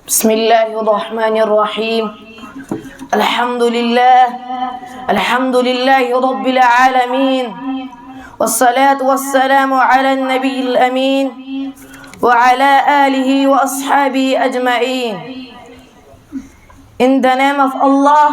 بسم الله الرحمن الرحيم الحمد لله رب العالمين والصلاة والسلام على النبي الأمين وعلى آله وأصحابه أجمعين. In the name of Allah,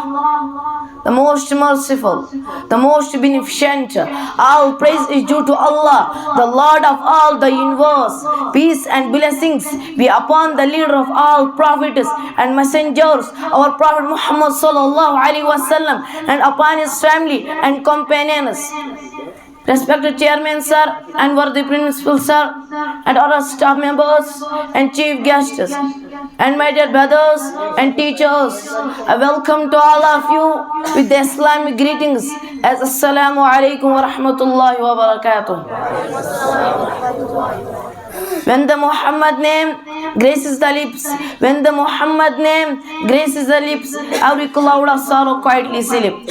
the most merciful, the most beneficent, all praise is due to Allah, the Lord of all the universe. Peace and blessings be upon the leader of all prophets and messengers, our Prophet Muhammad sallallahu alaihi wasallam, and upon his family and companions. Respected Chairman Sir and worthy Principal Sir and other staff members and chief guests and my dear brothers and teachers, I welcome to all of you with the Islamic greetings as Assalamu alaikum wa rahmatullahi wa barakatuh. When the Muhammad name graces the lips, when the Muhammad name graces the lips, every cloud of sorrow quietly slips.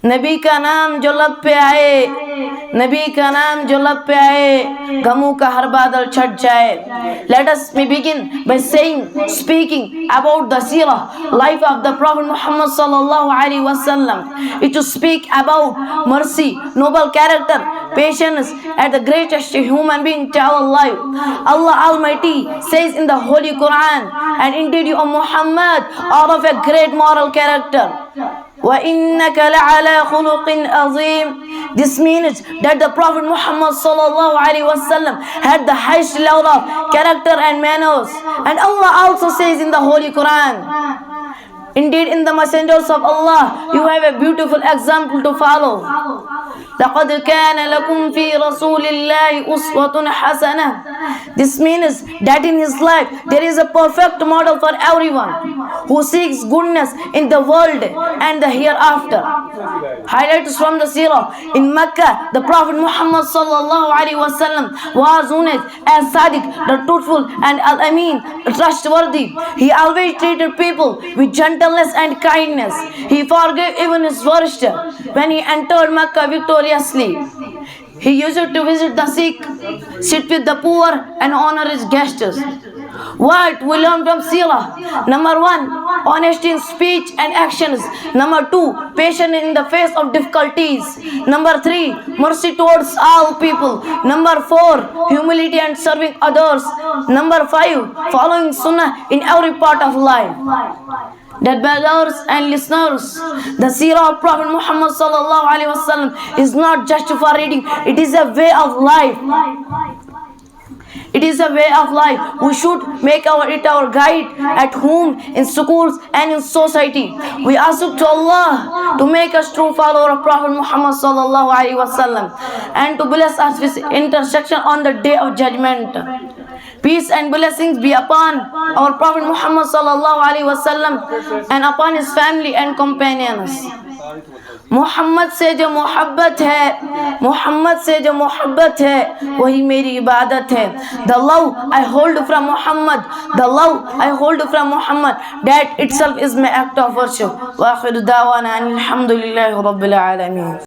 नबी का नाम जो लब पे आए, नबी का नाम जो लब पे आए, गमों का हर बादल छट जाए. Let us begin by speaking about the seerah, life of the Prophet Muhammad sallallahu alaihi wasallam. It to speak about mercy, noble character, patience, and the greatest human being to our life. Allah Almighty says in the Holy Quran, and indeed you, O Muhammad, are of a great moral character. وَإِنَّكَ لَعَلَى خُلُقٍ عَظِيمٍ. This means that the Prophet Muhammad sallallahu alaihi wasallam had the highest level of character and manners. And Allah also says in the Holy Quran, indeed in the messengers of Allah, you have a beautiful example to follow. لَقَدْ كَانَ لَكُمْ فِي رَسُولِ اللَّهِ أُسْوَةٌ حَسَنَةٌ. This means that in his life there is a perfect model for everyone who seeks goodness in the world and the hereafter. Highlights from the seerah. In Mecca, the Prophet Muhammad sallallahu alaihi wasallam was known as Sadiq, the truthful, and Al-Amin, trustworthy. He always treated people with gentleness and kindness. He forgave even his worst. When he entered Mecca victoriously, he used to visit the sick, sit with the poor, and honor his guests. What we learn from seerah? Number 1, honesty in speech and actions. Number 2, patience in the face of difficulties. Number 3, mercy towards all people. Number 4, humility and serving others. Number 5, following sunnah in every part of life. That brothers and listeners, the seerah of Prophet Muhammad sallallahu alaihi wasallam is not just for reading; it is a way of life. It is a way of life. We should make it our guide at home, in schools, and in society. We ask to Allah to make us true follower of Prophet Muhammad sallallahu alaihi wasallam and to bless us with intersection on the day of judgment. Peace and blessings be upon our Prophet Muhammad sallallahu alaihi wasallam and upon his family and companions. Mohammad से जो मोहब्बत है, मोहम्मद से जो मोहब्बत है, वही मेरी इबादत है. The love I hold from Muhammad, the love I hold from Muhammad, that itself is my act of worship. وآخر دعوانا أن الحمد لله رب العالمين.